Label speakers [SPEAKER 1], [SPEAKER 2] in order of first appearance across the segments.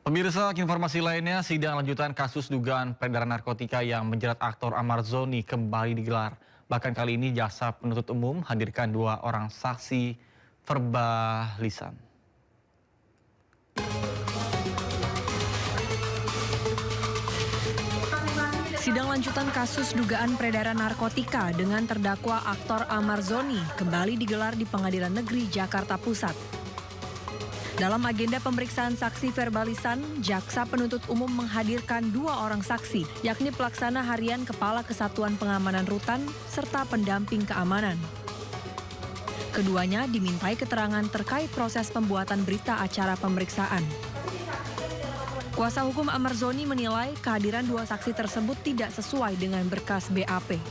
[SPEAKER 1] Pemirsa, informasi lainnya, sidang lanjutan kasus dugaan peredaran narkotika yang menjerat aktor Ahmad Zoni kembali digelar. Bahkan kali ini jaksa penuntut umum hadirkan 2 orang saksi verbalisan.
[SPEAKER 2] Sidang lanjutan kasus dugaan peredaran narkotika dengan terdakwa aktor Ahmad Zoni kembali digelar di Pengadilan Negeri Jakarta Pusat. Dalam agenda pemeriksaan saksi verbalisan, jaksa penuntut umum menghadirkan 2 orang saksi, yakni pelaksana harian Kepala Kesatuan Pengamanan Rutan serta pendamping keamanan. Keduanya dimintai keterangan terkait proses pembuatan berita acara pemeriksaan. Kuasa hukum Ahmad Zoni menilai kehadiran 2 saksi tersebut tidak sesuai dengan berkas BAP.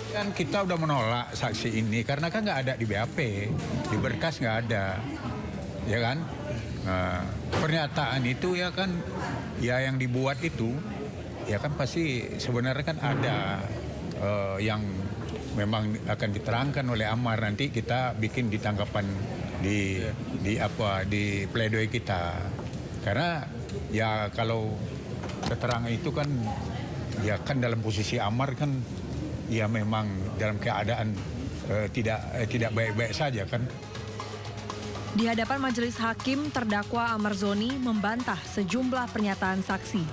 [SPEAKER 3] Kan kita udah menolak saksi ini karena kan nggak ada di BAP, di berkas nggak ada. Ya kan, pernyataan itu ya kan, ya yang dibuat itu, ya kan pasti sebenarnya kan ada yang memang akan diterangkan oleh Amar. Nanti kita bikin di tanggapan di pledoi kita. Karena ya kalau keterangan itu kan, ya kan dalam posisi Amar kan, ya memang dalam keadaan tidak baik-baik saja kan.
[SPEAKER 2] Di hadapan majelis hakim, terdakwa Ahmad Zoni membantah sejumlah pernyataan saksi.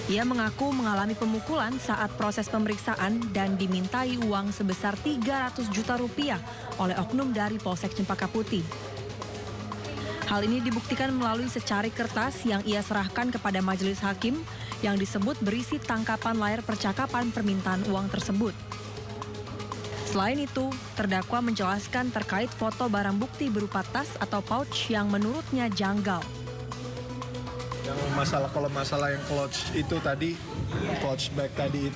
[SPEAKER 2] Ia mengaku mengalami pemukulan saat proses pemeriksaan dan dimintai uang sebesar 300 juta rupiah oleh oknum dari Polsek Cempaka Putih. Hal ini dibuktikan melalui secari kertas yang ia serahkan kepada majelis hakim yang disebut berisi tangkapan layar percakapan permintaan uang tersebut. Selain itu, terdakwa menjelaskan terkait foto barang bukti berupa tas atau pouch yang menurutnya janggal.
[SPEAKER 4] Yang kalau masalah yang clutch itu tadi, clutch bag tadi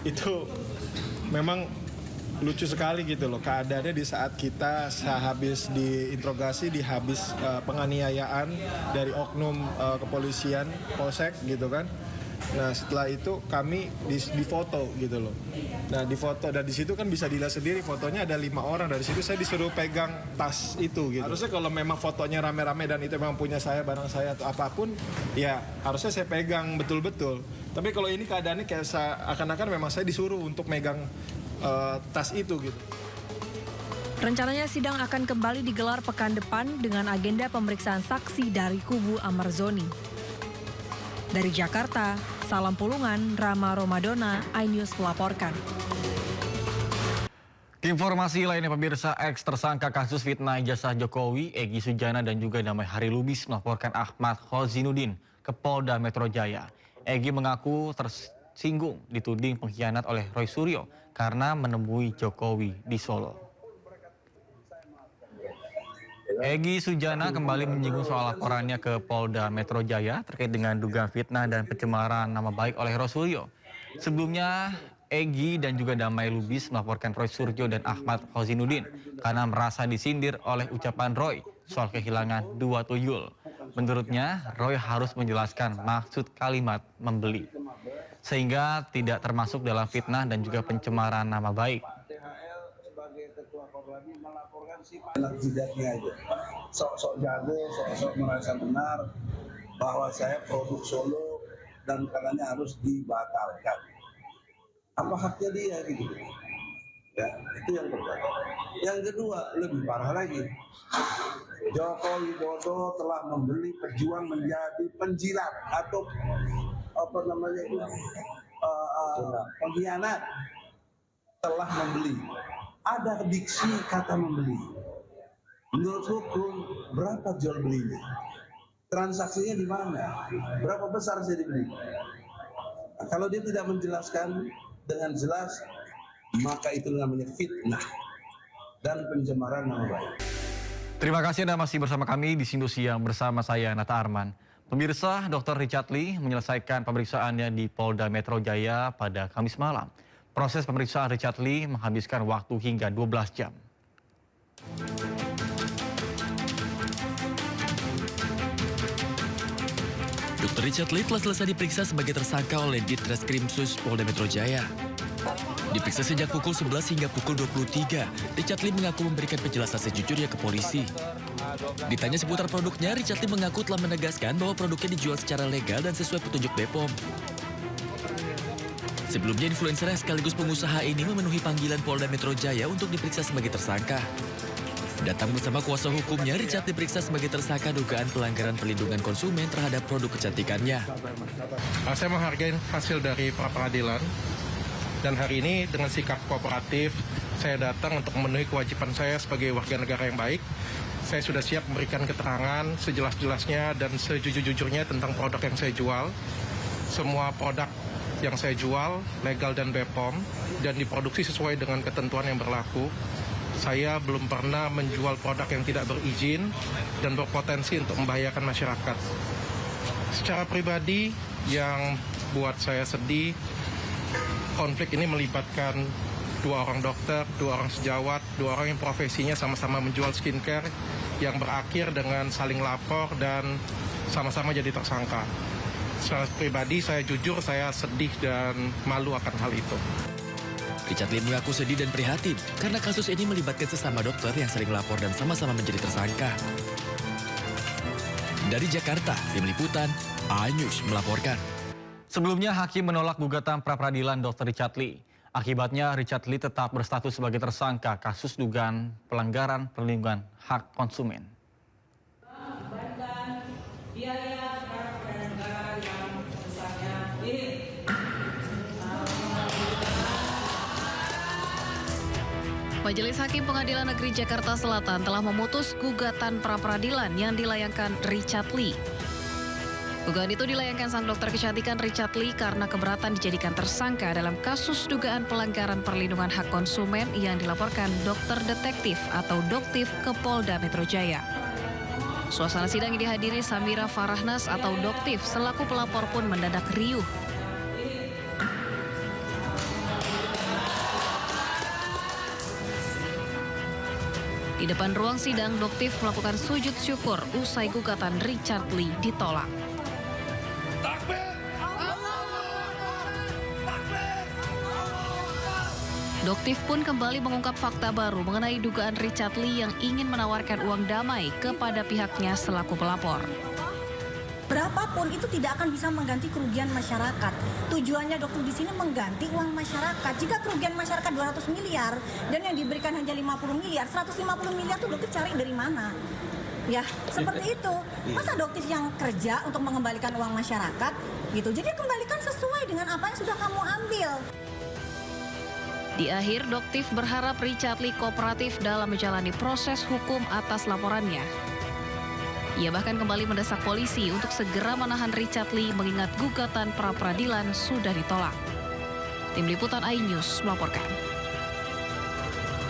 [SPEAKER 4] itu memang lucu sekali gitu loh. Keadaannya di saat kita sehabis diinterogasi, dihabis penganiayaan dari oknum kepolisian Polsek gitu kan. Nah setelah itu kami difoto gitu loh. Nah difoto dan di situ kan bisa dilihat sendiri fotonya ada 5 orang. Dari situ saya disuruh pegang tas itu gitu. Harusnya kalau memang fotonya rame-rame dan itu memang punya saya, barang saya atau apapun, ya harusnya saya pegang betul-betul. Tapi kalau ini keadaannya kayak akan-akan memang saya disuruh untuk megang tas itu gitu.
[SPEAKER 2] Rencananya sidang akan kembali digelar pekan depan dengan agenda pemeriksaan saksi dari kubu Ahmad Zoni. Dari Jakarta, Salam Pulungan, Rama Romadona, iNews melaporkan.
[SPEAKER 1] Informasi lainnya, pemirsa, ex tersangka kasus fitnah ijazah Jokowi, Egy Sujana dan juga Damai Hari Lubis melaporkan Ahmad Khozinuddin ke Polda Metro Jaya. Egy mengaku tersinggung dituding pengkhianat oleh Roy Suryo karena menemui Jokowi di Solo. Egy Sujana kembali menyinggung soal laporannya ke Polda Metro Jaya terkait dengan dugaan fitnah dan pencemaran nama baik oleh Roy Suryo. Sebelumnya, Egy dan juga Damai Lubis melaporkan Roy Suryo dan Ahmad Khozinuddin karena merasa disindir oleh ucapan Roy soal kehilangan 2 tuyul. Menurutnya, Roy harus menjelaskan maksud kalimat membeli, sehingga tidak termasuk dalam fitnah dan juga pencemaran nama baik.
[SPEAKER 5] Jidatnya itu sok-sok jago, sok-sok merasa benar bahwa saya produk Solo dan katanya harus dibatalkan. Apa haknya dia gitu? Ya, itu yang pertama. Yang kedua, lebih parah lagi. Joko Widodo telah membeli pejuang menjadi penjilat atau apa namanya itu pengkhianat. Telah membeli. Ada diksi kata membeli. Menurut hukum, berapa jual belinya? Transaksinya di mana? Berapa besar saya dibeli? Nah, kalau dia tidak menjelaskan dengan jelas, maka itu namanya fitnah dan pencemaran nama baik.
[SPEAKER 1] Terima kasih Anda masih bersama kami di Sindu Siang bersama saya, Nata Arman. Pemirsa, Dr. Richard Lee menyelesaikan pemeriksaannya di Polda Metro Jaya pada Kamis malam. Proses pemeriksaan Richard Lee menghabiskan waktu hingga 12 jam.
[SPEAKER 6] Dr. Richard Lee telah selesai diperiksa sebagai tersangka oleh Ditreskrimsus Polda Metro Jaya. Diperiksa sejak pukul 11 hingga pukul 23, Richard Lee mengaku memberikan penjelasan sejujurnya ke polisi. Ditanya seputar produknya, Richard Lee mengaku telah menegaskan bahwa produknya dijual secara legal dan sesuai petunjuk BPOM. Sebelumnya, influencer yang sekaligus pengusaha ini memenuhi panggilan Polda Metro Jaya untuk diperiksa sebagai tersangka. Datang bersama kuasa hukumnya, Richard diperiksa sebagai tersangka dugaan pelanggaran perlindungan konsumen terhadap produk kecantikannya.
[SPEAKER 7] Saya menghargai hasil dari pra-peradilan dan hari ini dengan sikap kooperatif saya datang untuk memenuhi kewajiban saya sebagai warga negara yang baik. Saya sudah siap memberikan keterangan sejelas-jelasnya dan sejujur-jujurnya tentang produk yang saya jual. Semua produk yang saya jual legal dan BPOM dan diproduksi sesuai dengan ketentuan yang berlaku. Saya belum pernah menjual produk yang tidak berizin dan berpotensi untuk membahayakan masyarakat. Secara pribadi, yang buat saya sedih, konflik ini melibatkan 2 orang dokter, 2 orang sejawat, 2 orang yang profesinya sama-sama menjual skincare yang berakhir dengan saling lapor dan sama-sama jadi tersangka. Secara pribadi, saya jujur, saya sedih dan malu akan hal itu.
[SPEAKER 6] Richard Lee mengaku sedih dan prihatin karena kasus ini melibatkan sesama dokter yang sering lapor dan sama-sama menjadi tersangka. Dari Jakarta, Tim Liputan, iNews melaporkan.
[SPEAKER 1] Sebelumnya, hakim menolak gugatan pra-peradilan Dr. Richard Lee. Akibatnya, Richard Lee tetap berstatus sebagai tersangka kasus dugaan pelanggaran perlindungan hak konsumen.
[SPEAKER 8] Majelis Hakim Pengadilan Negeri Jakarta Selatan telah memutus gugatan pra-peradilan yang dilayangkan Richard Lee. Gugatan itu dilayangkan sang dokter kecantikan Richard Lee karena keberatan dijadikan tersangka dalam kasus dugaan pelanggaran perlindungan hak konsumen yang dilaporkan dokter detektif atau Doktif ke Polda Metro Jaya. Suasana sidang yang dihadiri Samira Farahnas atau Doktif selaku pelapor pun mendadak riuh. Di depan ruang sidang, Doktif melakukan sujud syukur usai gugatan Richard Lee ditolak. Doktif pun kembali mengungkap fakta baru mengenai dugaan Richard Lee yang ingin menawarkan uang damai kepada pihaknya selaku pelapor.
[SPEAKER 9] Berapapun itu tidak akan bisa mengganti kerugian masyarakat. Tujuannya dokter di sini mengganti uang masyarakat. Jika kerugian masyarakat 200 miliar dan yang diberikan hanya 50 miliar, 150 miliar itu dokter cari dari mana? Ya, seperti itu. Masa dokter yang kerja untuk mengembalikan uang masyarakat gitu. Jadi kembalikan sesuai dengan apa yang sudah kamu ambil.
[SPEAKER 8] Di akhir, Doktif berharap Richard Lee kooperatif dalam menjalani proses hukum atas laporannya. Ia bahkan kembali mendesak polisi untuk segera menahan Richard Lee mengingat gugatan pra-peradilan sudah ditolak. Tim Liputan iNews melaporkan.